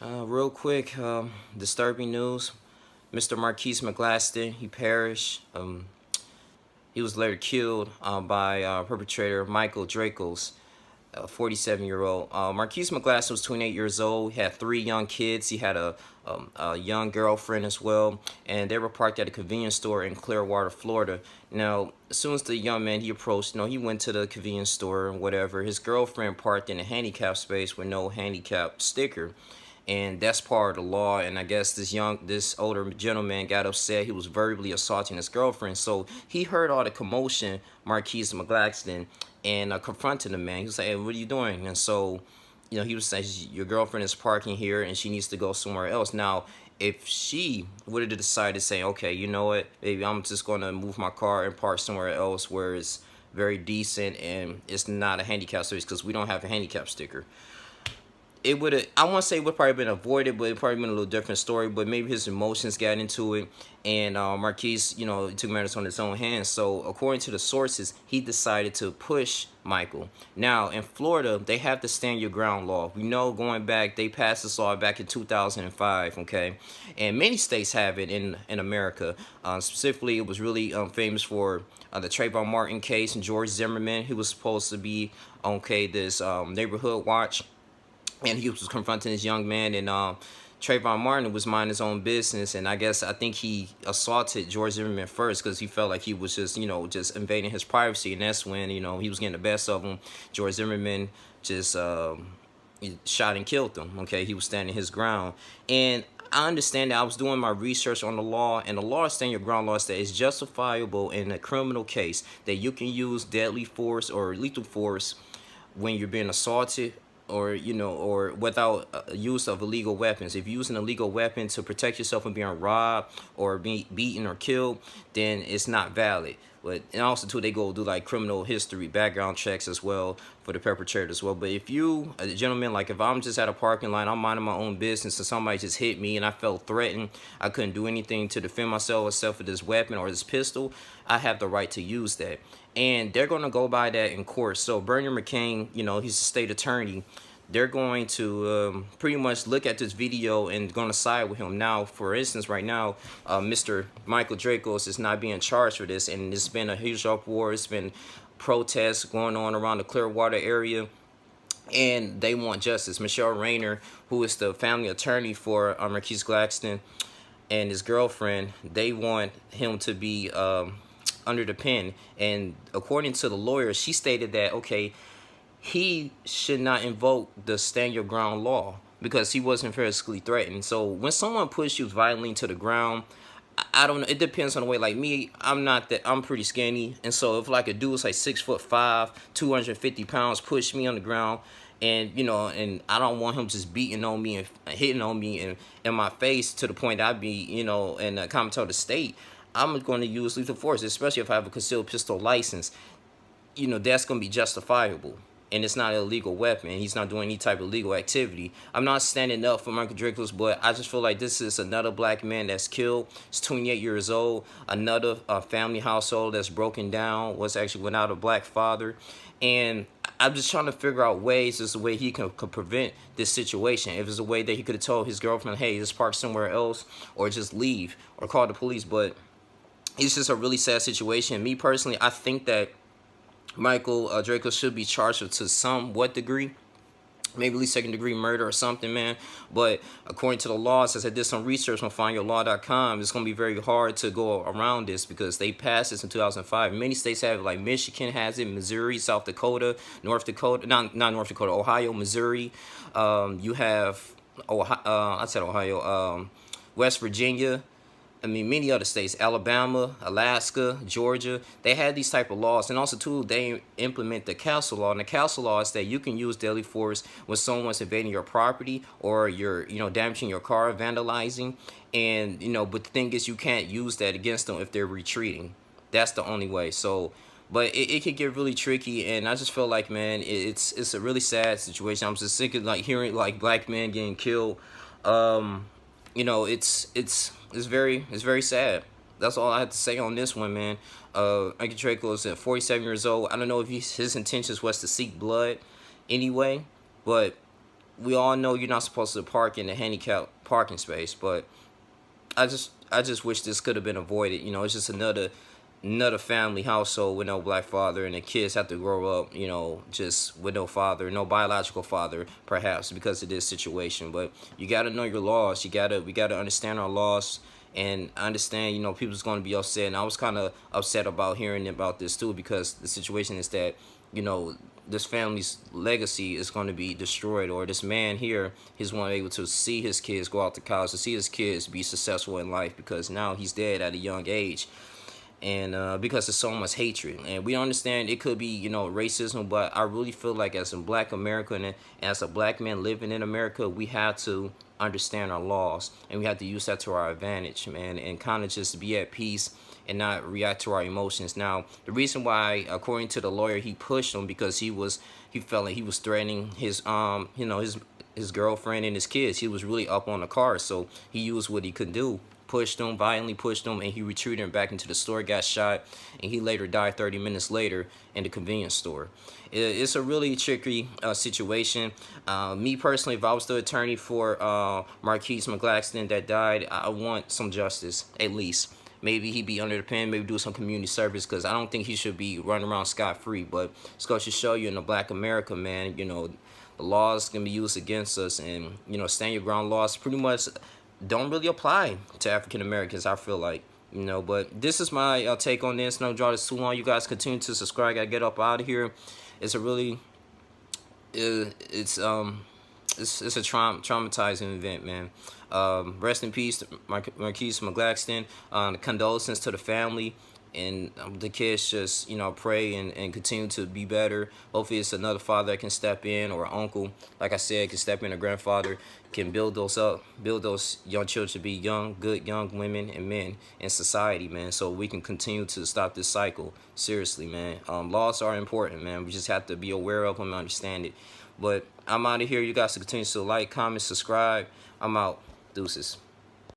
Real quick, disturbing news. Mr. Markeis McGlockton, he perished. He was later killed by perpetrator Michael Dracos, a 47-year-old. Markeis McGlockton was 28 years old. He had three young kids. He had a young girlfriend as well, and they were parked at a convenience store in Clearwater, Florida. Now, as soon as the young man he approached, he went to the convenience store and whatever. His girlfriend parked in a handicap space with no handicap sticker, and that's part of the law. And I guess this older gentleman got upset. He was verbally assaulting his girlfriend, so he heard all the commotion, Markeis McGlockton, and confronted the man. He was like, "Hey, what are you doing?" And so, he was saying, "Your girlfriend is parking here, and she needs to go somewhere else." Now, if she would have decided to say, "Okay, you know what, baby, I'm just gonna move my car and park somewhere else where it's very decent and it's not a handicap space because we don't have a handicap sticker," it would have, I want to say it would probably been avoided, but it probably been a little different story. But maybe his emotions got into it, and Markeis, he took matters on his own hands. So according to the sources, he decided to push Michael. Now in Florida, they have the stand your ground law. We know going back, they passed this law back in 2005. Okay, and many states have it in America. Specifically, it was really famous for the Trayvon Martin case and George Zimmerman, who was supposed to be this neighborhood watch, and he was confronting this young man, and Trayvon Martin was minding his own business, and I think he assaulted George Zimmerman first because he felt like he was just invading his privacy, and that's when he was getting the best of him. George Zimmerman just shot and killed him. Okay, he was standing his ground, and I understand that I was doing my research on the law, and the law, stand your ground law, that it's justifiable in a criminal case that you can use deadly force or lethal force when you're being assaulted, or without use of illegal weapons. If you're using a illegal weapon to protect yourself from being robbed or being beaten or killed, then it's not valid. But and also too, they go do like criminal history background checks as well for the perpetrator as well. But if you, a gentleman, like if I'm just at a parking lot, I'm minding my own business, and somebody just hit me and I felt threatened, I couldn't do anything to defend myself except for this weapon or this pistol, I have the right to use that. And they're going to go by that in court. So Bernie McCain, he's a state attorney. They're going to pretty much look at this video and going to side with him. Now, for instance, right now, Mr. Michael Dracos is not being charged for this, and it's been a huge uproar. It's been protests going on around the Clearwater area, and they want justice. Michelle Rayner, who is the family attorney for Markeis McGlockton and his girlfriend, they want him to be under the pen. And according to the lawyer, she stated that, okay, he should not invoke the stand your ground law because he wasn't physically threatened. So when someone pushes you violently to the ground, I don't know. It depends on the way. Like me, I'm pretty skinny, and so if like a dude's like 6'5", 250 pounds, push me on the ground, and and I don't want him just beating on me and hitting on me and in my face to the point that I'd be, in a common the state. I'm going to use lethal force, especially if I have a concealed pistol license. That's going to be justifiable. And it's not an illegal weapon. He's not doing any type of legal activity. I'm not standing up for Michael Dracos, but I just feel like this is another black man that's killed. He's 28 years old. Another family household that's broken down, was actually without a black father. And I'm just trying to figure out ways, as a way he could prevent this situation. If there's a way that he could have told his girlfriend, hey, just park somewhere else, or just leave, or call the police. But it's just a really sad situation. Me personally, I think that Michael Dracos should be charged to somewhat degree, maybe at least second-degree murder or something, man. But according to the law, since I did some research on findyourlaw.com, it's going to be very hard to go around this because they passed this in 2005. Many states have it, like Michigan has it, Missouri, South Dakota, North Dakota, not North Dakota, Ohio, Missouri. You have, I said Ohio, West Virginia. I mean, many other states, Alabama, Alaska, Georgia, they had these type of laws. And also, too, they implement the castle law. And the castle law is that you can use deadly force when someone's invading your property or you're, damaging your car, vandalizing. And, but the thing is, you can't use that against them if they're retreating. That's the only way. So, but it could get really tricky. And I just feel like, man, it's a really sad situation. I'm just sick of, like, hearing, like, black men getting killed. It's very sad. That's all I have to say on this one, man. Michael Dracos is 47 years old. I don't know if his intentions was to seek blood anyway, but we all know you're not supposed to park in the handicap parking space, but I just wish this could have been avoided. You know, it's just another family household with no black father, and the kids have to grow up, you know, just with no father, no biological father, perhaps because of this situation. But you got to know your laws. We got to understand our laws, and understand, you know, people's going to be upset. And I was kind of upset about hearing about this too, because the situation is that, you know, this family's legacy is going to be destroyed, or this man here, he's one able to see his kids go out to college, to see his kids be successful in life, because now he's dead at a young age. And because there's so much hatred, and we understand it could be, you know, racism, but I really feel like as a black American and as a black man living in America, we have to understand our laws, and we have to use that to our advantage, man, and kind of just be at peace and not react to our emotions. Now, the reason why, according to the lawyer, he pushed him because he felt like he was threatening his you know, his girlfriend and his kids. He was really up on the car, so he used what he could do. Pushed him, violently pushed him, and he retreated him back into the store, got shot, and he later died 30 minutes later in the convenience store. It's a really tricky situation. Me personally, if I was the attorney for Markeis McGlockton that died, I want some justice, at least. Maybe he'd be under the pen, maybe do some community service, because I don't think he should be running around scot-free. But it's going to show you in the black America, man, you know, the laws can be used against us, and, you know, stand your ground laws pretty much don't really apply to African Americans, I feel like, you know. But this is my take on this. No draw this too long. You guys continue to subscribe. Gotta get up out of here. It's a really it's a traumatizing event, man. Rest in peace, Markeis McGlockton. Condolences to the family. And the kids just, you know, pray and continue to be better. Hopefully it's another father that can step in, or uncle, like I said, can step in, a grandfather, can build those up, build those young children to be young, good young women and men in society, man, so we can continue to stop this cycle. Seriously, man. Laws are important, man. We just have to be aware of them and understand it. But I'm out of here. You guys continue to like, comment, subscribe. I'm out. Deuces.